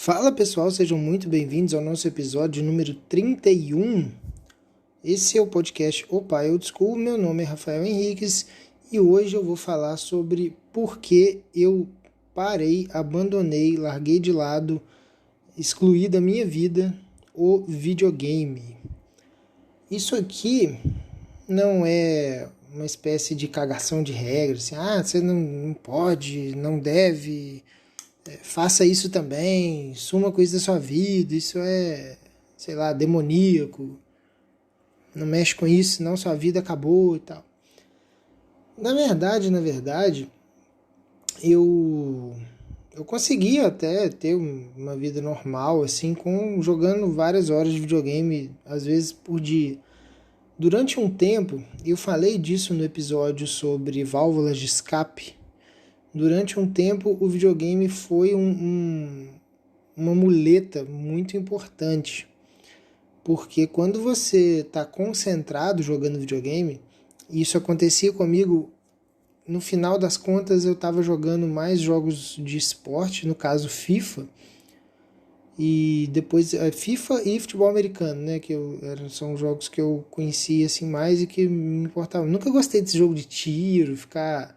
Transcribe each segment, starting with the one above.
Fala pessoal, sejam muito bem-vindos ao nosso episódio número 31. Esse é o podcast Opa Old School, meu nome é Rafael Henriques e hoje eu vou falar sobre por que eu parei, abandonei, larguei de lado, excluí da minha vida o videogame. Isso aqui não é uma espécie de cagação de regras, assim, você não pode, não deve, faça isso também, suma com isso da sua vida, isso é, sei lá, demoníaco, não mexe com isso, senão sua vida acabou e tal. Na verdade, eu consegui até ter uma vida normal, assim, jogando várias horas de videogame, às vezes por dia. Durante um tempo, eu falei disso no episódio sobre válvulas de escape. Durante um tempo, o videogame foi uma muleta muito importante, porque quando você está concentrado jogando videogame, e isso acontecia comigo, no final das contas eu estava jogando mais jogos de esporte, no caso FIFA, e depois FIFA e futebol americano, né, são jogos que eu conhecia assim mais e que me importavam. Nunca gostei desse jogo de tiro, ficar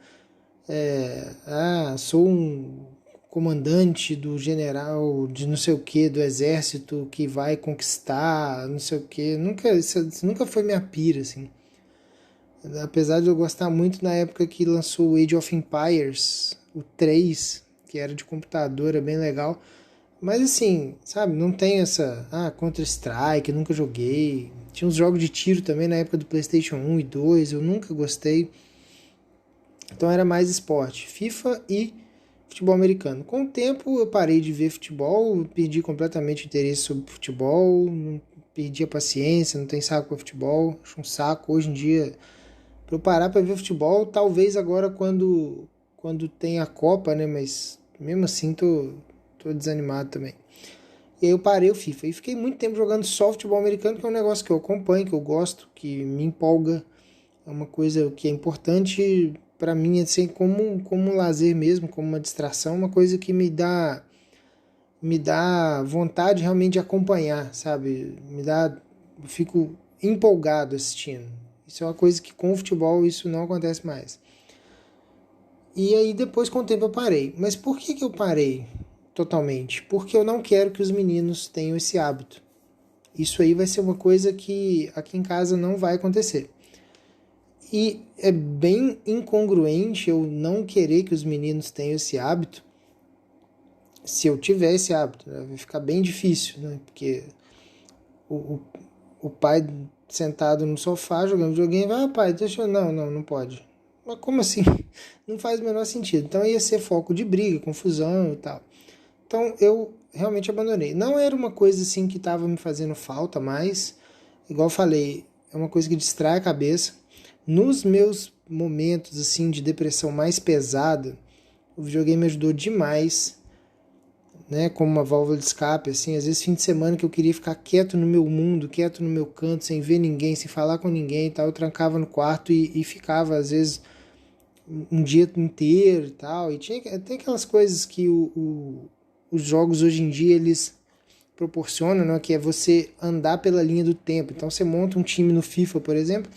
sou um comandante do general de não sei o que, do exército que vai conquistar não sei o que. Isso nunca foi minha pira, assim. Apesar de eu gostar muito na época que lançou o Age of Empires, o 3, que era de computador, é bem legal. Mas assim, sabe, não tem essa... Counter-Strike, nunca joguei. Tinha uns jogos de tiro também na época do PlayStation 1 e 2, eu nunca gostei. Então era mais esporte, FIFA e futebol americano. Com o tempo eu parei de ver futebol, perdi completamente o interesse sobre futebol, perdi a paciência, não tem saco para futebol, acho um saco hoje em dia. Para eu parar para ver futebol, talvez agora quando tem a Copa, né? Mas mesmo assim tô desanimado também. E aí eu parei o FIFA e fiquei muito tempo jogando só futebol americano, que é um negócio que eu acompanho, que eu gosto, que me empolga. É uma coisa que é importante para mim, assim, como um lazer mesmo, como uma distração, uma coisa que me dá vontade realmente de acompanhar, sabe? Eu fico empolgado assistindo. Isso é uma coisa que com o futebol isso não acontece mais. E aí depois com o tempo eu parei. Mas por que eu parei totalmente? Porque eu não quero que os meninos tenham esse hábito. Isso aí vai ser uma coisa que aqui em casa não vai acontecer. E é bem incongruente eu não querer que os meninos tenham esse hábito. Se eu tiver esse hábito, né? Vai ficar bem difícil, né? Porque o, o pai sentado no sofá jogando videogame, pai, deixa eu... Não pode. Mas como assim? Não faz o menor sentido. Então ia ser foco de briga, confusão e tal. Então eu realmente abandonei. Não era uma coisa assim que estava me fazendo falta, mas, igual eu falei, é uma coisa que distrai a cabeça. Nos meus momentos assim de depressão mais pesada, o videogame ajudou demais, né, como uma válvula de escape, assim, às vezes fim de semana que eu queria ficar quieto no meu mundo, quieto no meu canto, sem ver ninguém, sem falar com ninguém e tal, eu trancava no quarto e ficava às vezes um dia inteiro e tal, e tem aquelas coisas que os jogos hoje em dia eles proporcionam, né, que é você andar pela linha do tempo. Então você monta um time no FIFA, por exemplo,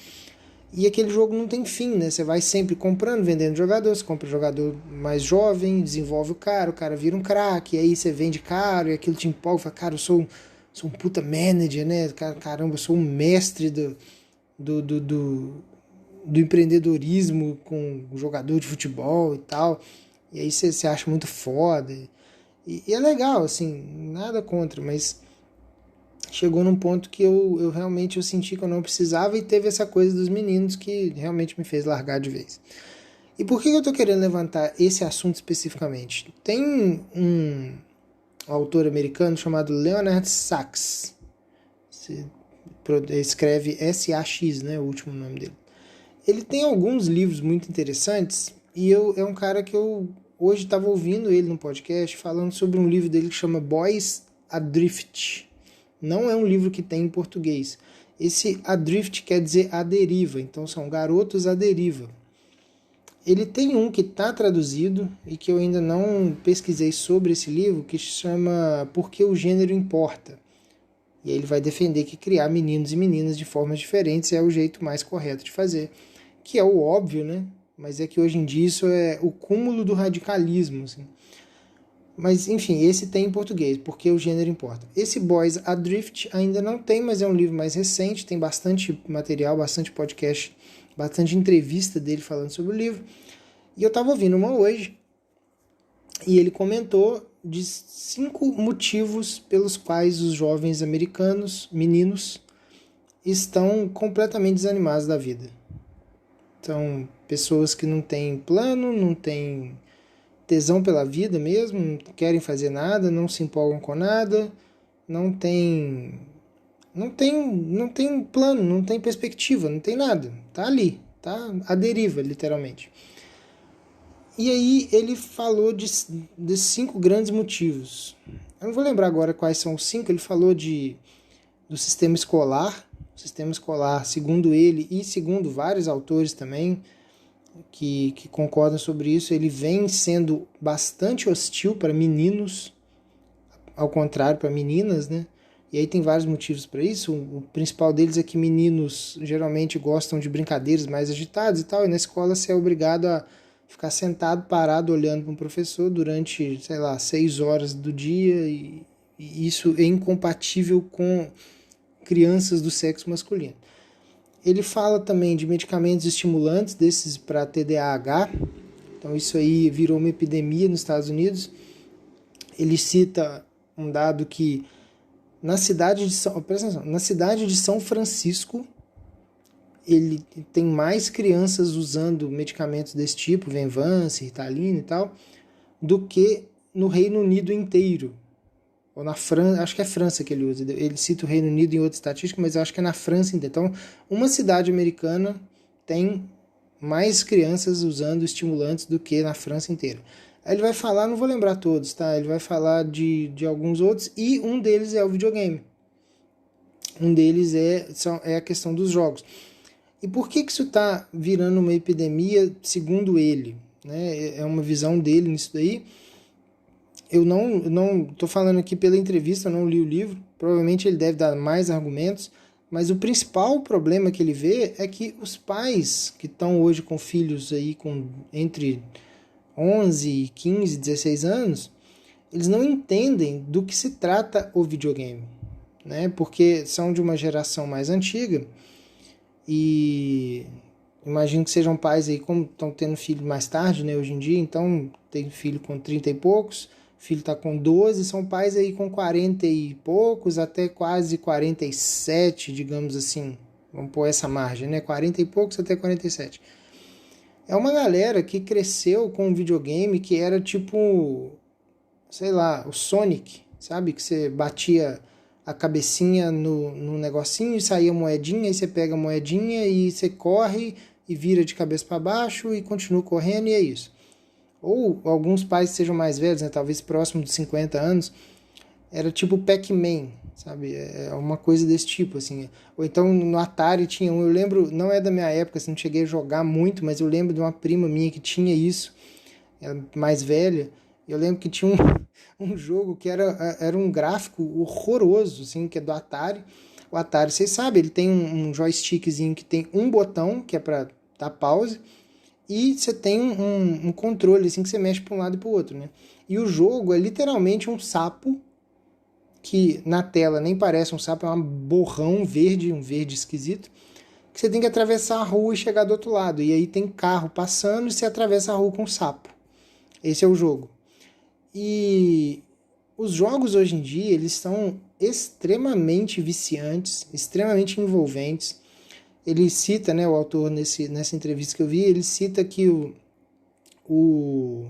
e aquele jogo não tem fim, né? Você vai sempre comprando, vendendo jogador, você compra um jogador mais jovem, desenvolve o cara vira um craque, aí você vende caro, e aquilo te empolga, fala, cara, sou um puta manager, né? Caramba, eu sou um mestre do, do, do, do empreendedorismo com jogador de futebol e tal. E aí você acha muito foda. E é legal, assim, nada contra, mas chegou num ponto que eu realmente eu senti que eu não precisava e teve essa coisa dos meninos que realmente me fez largar de vez. E por que eu tô querendo levantar esse assunto especificamente? Tem um autor americano chamado Leonard Sachs. Se escreve S-A-X, né, o último nome dele. Ele tem alguns livros muito interessantes e é um cara que eu hoje estava ouvindo ele no podcast falando sobre um livro dele que chama Boys Adrift. Não é um livro que tem em português. Esse adrift quer dizer a deriva, então são garotos à deriva. Ele tem um que está traduzido e que eu ainda não pesquisei sobre esse livro, que se chama Por que o Gênero Importa. E aí ele vai defender que criar meninos e meninas de formas diferentes é o jeito mais correto de fazer. Que é o óbvio, né? Mas é que hoje em dia isso é o cúmulo do radicalismo, assim. Mas, enfim, esse tem em português, porque o gênero importa. Esse Boys Adrift ainda não tem, mas é um livro mais recente, tem bastante material, bastante podcast, bastante entrevista dele falando sobre o livro. E eu estava ouvindo uma hoje, e ele comentou de 5 motivos pelos quais os jovens americanos, meninos, estão completamente desanimados da vida. Então, pessoas que não têm plano, não têm tesão pela vida mesmo, não querem fazer nada, não se empolgam com nada, não tem plano, não tem perspectiva, não tem nada, tá ali, tá à deriva, literalmente. E aí ele falou de 5 grandes motivos. Eu não vou lembrar agora quais são os 5, ele falou do sistema escolar. O sistema escolar, segundo ele e segundo vários autores também, que concordam sobre isso, ele vem sendo bastante hostil para meninos, ao contrário para meninas, né? E aí tem vários motivos para isso. O principal deles é que meninos geralmente gostam de brincadeiras mais agitadas e tal, e na escola você é obrigado a ficar sentado, parado, olhando para um professor durante, 6 horas do dia, e isso é incompatível com crianças do sexo masculino. Ele fala também de medicamentos estimulantes, desses para TDAH. Então isso aí virou uma epidemia nos Estados Unidos. Ele cita um dado que na cidade de São Francisco, ele tem mais crianças usando medicamentos desse tipo, Venvance, Ritalina e tal, do que no Reino Unido inteiro. Ou na França, acho que é França que ele usa. Ele cita o Reino Unido em outra estatística, mas eu acho que é na França inteira. Então, uma cidade americana tem mais crianças usando estimulantes do que na França inteira. Aí ele vai falar, não vou lembrar todos, tá? Ele vai falar de alguns outros, e um deles é o videogame. Um deles é a questão dos jogos. E por que isso está virando uma epidemia, segundo ele? Né? É uma visão dele nisso daí. Eu não estou falando aqui pela entrevista, eu não li o livro, provavelmente ele deve dar mais argumentos, mas o principal problema que ele vê é que os pais que estão hoje com filhos aí com entre 11, 15, 16 anos, eles não entendem do que se trata o videogame, né? Porque são de uma geração mais antiga e imagino que sejam pais aí, como estão tendo filho mais tarde, né, hoje em dia, então tem filho com 30 e poucos, o filho está com 12, são pais aí com 40 e poucos, até quase 47, digamos assim. Vamos pôr essa margem, né? 40 e poucos até 47. É uma galera que cresceu com um videogame que era tipo, o Sonic, sabe? Que você batia a cabecinha no negocinho e saía moedinha, aí você pega a moedinha e você corre e vira de cabeça para baixo e continua correndo, e é isso. Ou alguns pais que sejam mais velhos, né, talvez próximo de 50 anos, era tipo Pac-Man, sabe? É uma coisa desse tipo, assim. Ou então no Atari tinha um, eu lembro, não é da minha época, assim, não cheguei a jogar muito, mas eu lembro de uma prima minha que tinha isso, ela mais velha, eu lembro que tinha um jogo que era um gráfico horroroso, assim, que é do Atari. O Atari, vocês sabem, ele tem um joystickzinho que tem um botão, que é para dar pause, e você tem um controle assim que você mexe para um lado e para o outro, né? E o jogo é literalmente um sapo, que na tela nem parece um sapo, é um borrão verde, um verde esquisito, que você tem que atravessar a rua e chegar do outro lado. E aí tem carro passando e você atravessa a rua com o sapo. Esse é o jogo. E os jogos hoje em dia, eles são extremamente viciantes, extremamente envolventes. Ele cita, né, o autor nessa entrevista que eu vi, ele cita que o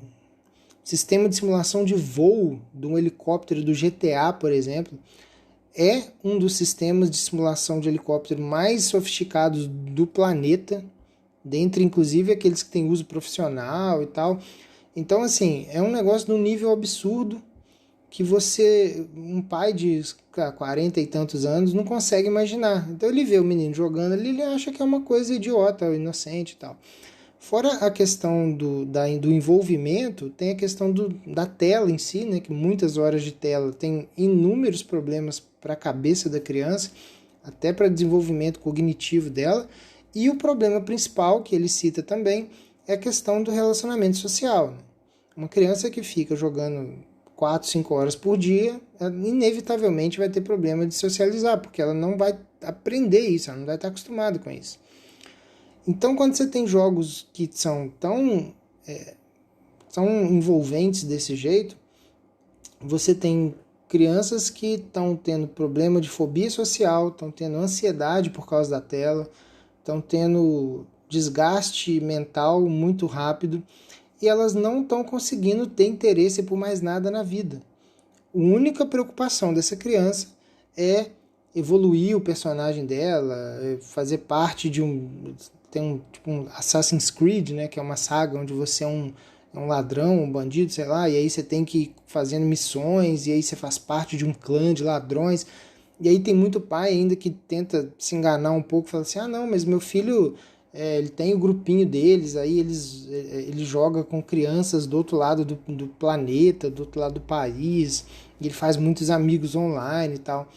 sistema de simulação de voo de um helicóptero do GTA, por exemplo, é um dos sistemas de simulação de helicóptero mais sofisticados do planeta, dentre inclusive aqueles que têm uso profissional e tal. Então, assim, é um negócio de um nível absurdo que um pai de 40 e tantos anos não consegue imaginar. Então ele vê o menino jogando ali, ele acha que é uma coisa idiota, inocente e tal. Fora a questão do envolvimento, tem a questão da tela em si, né, que muitas horas de tela tem inúmeros problemas para a cabeça da criança, até para o desenvolvimento cognitivo dela. E o problema principal, que ele cita também, é a questão do relacionamento social. Uma criança que fica jogando 4, 5 horas por dia, inevitavelmente vai ter problema de socializar, porque ela não vai aprender isso, ela não vai estar acostumada com isso. Então, quando você tem jogos que são tão envolventes desse jeito, você tem crianças que estão tendo problema de fobia social, estão tendo ansiedade por causa da tela, estão tendo desgaste mental muito rápido e elas não estão conseguindo ter interesse por mais nada na vida. A única preocupação dessa criança é evoluir o personagem dela, fazer parte de tipo um Assassin's Creed, né, que é uma saga onde você é um ladrão, um bandido, sei lá, e aí você tem que ir fazendo missões, e aí você faz parte de um clã de ladrões. E aí tem muito pai ainda que tenta se enganar um pouco, fala assim, não, mas meu filho, ele tem o grupinho deles, aí ele joga com crianças do outro lado do planeta, do outro lado do país, e ele faz muitos amigos online e tal.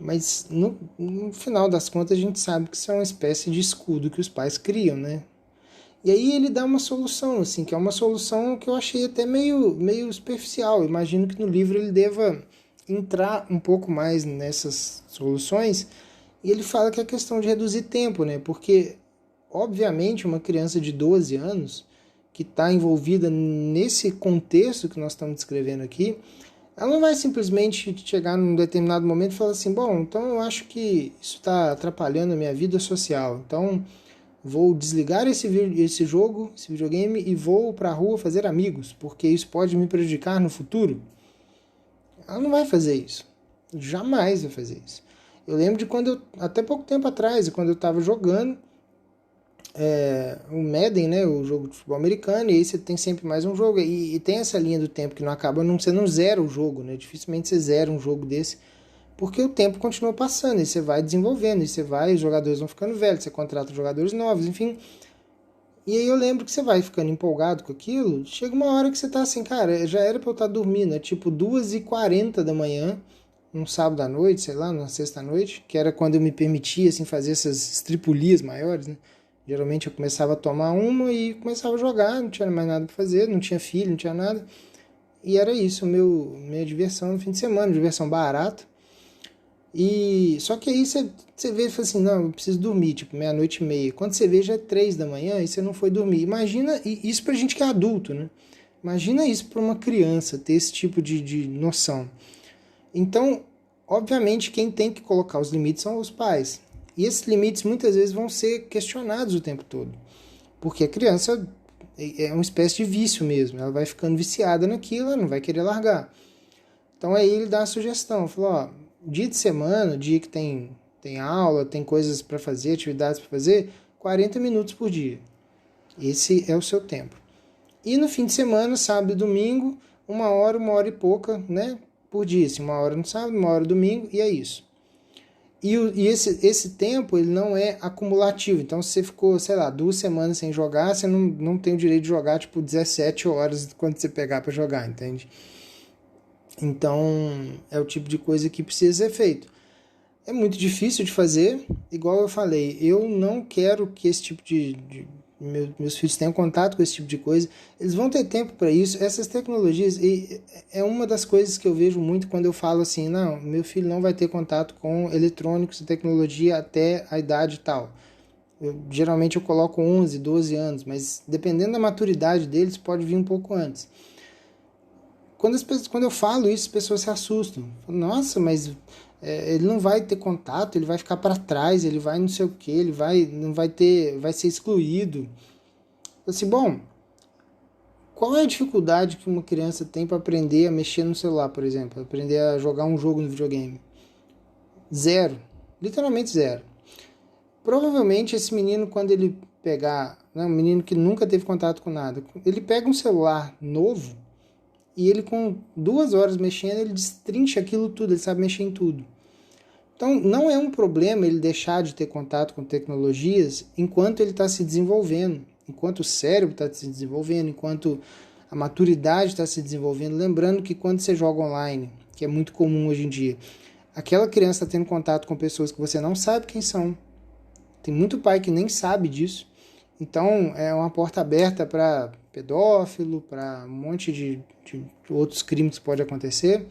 Mas no final das contas a gente sabe que isso é uma espécie de escudo que os pais criam, né? E aí ele dá uma solução, assim, que é uma solução que eu achei até meio superficial. Eu imagino que no livro ele deva entrar um pouco mais nessas soluções. E ele fala que é questão de reduzir tempo, né? Porque, obviamente, uma criança de 12 anos que está envolvida nesse contexto que nós estamos descrevendo aqui, ela não vai simplesmente chegar num determinado momento e falar assim, bom, então eu acho que isso está atrapalhando a minha vida social, então vou desligar esse jogo, esse videogame, e vou para a rua fazer amigos, porque isso pode me prejudicar no futuro. Ela não vai fazer isso. Jamais vai fazer isso. Eu lembro de até pouco tempo atrás, quando eu estava jogando o Madden, né, o jogo de futebol americano, e aí você tem sempre mais um jogo, e tem essa linha do tempo que não acaba, você não zera o jogo, né, dificilmente você zera um jogo desse, porque o tempo continua passando, e você vai desenvolvendo, e os jogadores vão ficando velhos, você contrata jogadores novos, enfim. E aí eu lembro que você vai ficando empolgado com aquilo, chega uma hora que você tá assim, cara, já era pra eu estar dormindo, é tipo 2h40 da manhã, num sábado à noite, sei lá, numa sexta à noite, que era quando eu me permitia, assim, fazer essas estripulias maiores, né. Geralmente eu começava a tomar uma e começava a jogar, não tinha mais nada pra fazer, não tinha filho, não tinha nada. E era isso, minha diversão no fim de semana, diversão barata. E só que aí você vê e fala assim, não, eu preciso dormir, tipo, 00:30. Quando você vê já é 3 da manhã e você não foi dormir. Imagina, isso pra gente que é adulto, né? Imagina isso pra uma criança, ter esse tipo de noção. Então, obviamente, quem tem que colocar os limites são os pais. E esses limites muitas vezes vão ser questionados o tempo todo. Porque a criança é uma espécie de vício mesmo. Ela vai ficando viciada naquilo, ela não vai querer largar. Então aí ele dá a sugestão. Falou, ó, dia de semana, dia que tem aula, tem coisas para fazer, atividades para fazer, 40 minutos por dia. Esse é o seu tempo. E no fim de semana, sábado e domingo, 1 hora e pouca, né, por dia. Assim, 1 hora no sábado, 1 hora no domingo, e é isso. E esse tempo, ele não é acumulativo. Então, se você ficou, sei lá, 2 semanas sem jogar, você não tem o direito de jogar, tipo, 17 horas quando você pegar para jogar, entende? Então, é o tipo de coisa que precisa ser feito. É muito difícil de fazer, igual eu falei, eu não quero que esse tipo meus filhos tenham contato com esse tipo de coisa. Eles vão ter tempo para isso. Essas tecnologias, é uma das coisas que eu vejo muito quando eu falo assim, não, meu filho não vai ter contato com eletrônicos e tecnologia até a idade tal. Geralmente eu coloco 11, 12 anos, mas dependendo da maturidade deles, pode vir um pouco antes. Quando eu falo isso, as pessoas se assustam. Nossa, mas ele não vai ter contato, ele vai ficar para trás, ele vai não sei o que, não vai ser excluído. Assim, bom, qual é a dificuldade que uma criança tem para aprender a mexer no celular, por exemplo, aprender a jogar um jogo no videogame? Zero, literalmente zero. Provavelmente esse menino, quando ele pegar, um menino que nunca teve contato com nada, ele pega um celular novo e ele com 2 horas mexendo, ele destrincha aquilo tudo, ele sabe mexer em tudo. Então, não é um problema ele deixar de ter contato com tecnologias enquanto ele está se desenvolvendo. enquanto o cérebro está se desenvolvendo, enquanto a maturidade está se desenvolvendo. Lembrando que quando você joga online, que é muito comum hoje em dia, aquela criança está tendo contato com pessoas que você não sabe quem são. Tem muito pai que nem sabe disso. Então, é uma porta aberta para pedófilo, para um monte de outros crimes que pode acontecer.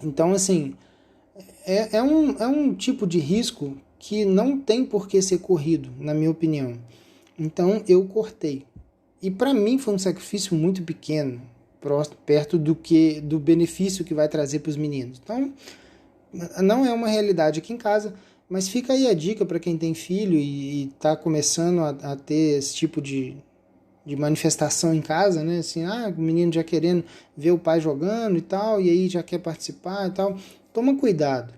Então, assim, é um tipo de risco que não tem por que ser corrido, na minha opinião. Então, eu cortei. E para mim foi um sacrifício muito pequeno, perto do benefício que vai trazer para os meninos. Então, não é uma realidade aqui em casa, mas fica aí a dica para quem tem filho e está começando a ter esse tipo de manifestação em casa, né? Assim, o menino já querendo ver o pai jogando e tal, e aí já quer participar e tal. Toma cuidado,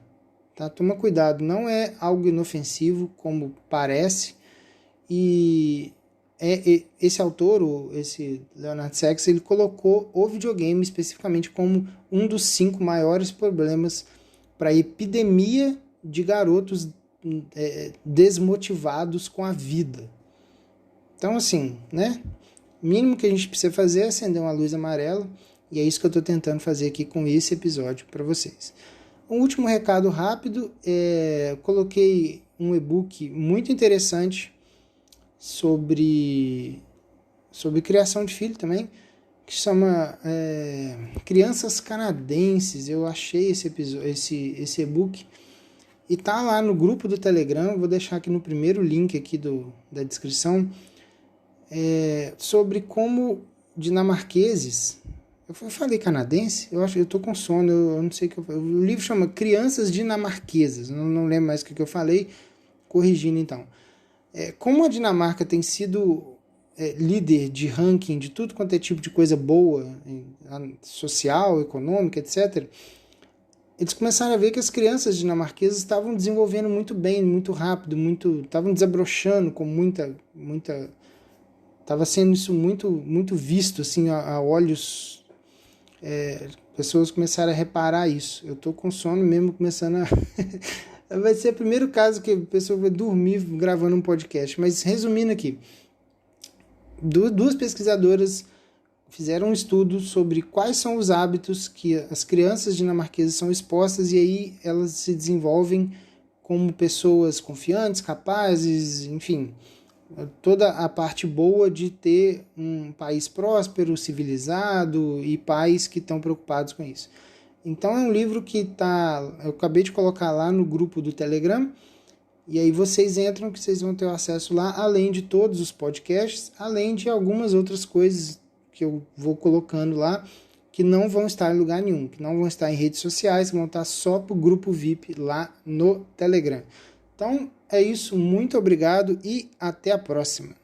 tá? Toma cuidado, não é algo inofensivo como parece. E esse autor, esse Leonard Sachs, ele colocou o videogame especificamente como um dos 5 maiores problemas para a epidemia de garotos desmotivados com a vida. Então, assim, né? O mínimo que a gente precisa fazer é acender uma luz amarela, e é isso que eu estou tentando fazer aqui com esse episódio para vocês. Um último recado rápido, coloquei um e-book muito interessante sobre criação de filho também, que chama Crianças Canadenses. Eu achei esse e-book e tá lá no grupo do Telegram. Vou deixar aqui no primeiro link aqui da descrição, sobre como dinamarqueses, eu falei canadense? Eu tô com sono, eu não sei o que eu falei. O livro chama Crianças Dinamarquesas, não lembro mais o que eu falei, corrigindo então. Como a Dinamarca tem sido líder de ranking de tudo quanto é tipo de coisa boa, social, econômica, etc., eles começaram a ver que as crianças dinamarquesas estavam desenvolvendo muito bem, muito rápido, estavam desabrochando com muita estava sendo isso muito, muito visto assim, a olhos. Pessoas começaram a reparar isso. Eu tô com sono mesmo, começando a... Vai ser o primeiro caso que a pessoa vai dormir gravando um podcast. Mas resumindo aqui, duas pesquisadoras fizeram um estudo sobre quais são os hábitos que as crianças dinamarquesas são expostas, e aí elas se desenvolvem como pessoas confiantes, capazes, enfim, toda a parte boa de ter um país próspero, civilizado e pais que estão preocupados com isso. Então é um livro que eu acabei de colocar lá no grupo do Telegram, e aí vocês entram que vocês vão ter acesso lá, além de todos os podcasts, além de algumas outras coisas que eu vou colocando lá, que não vão estar em lugar nenhum, que não vão estar em redes sociais, que vão estar só para o grupo VIP lá no Telegram. Então é isso, muito obrigado e até a próxima.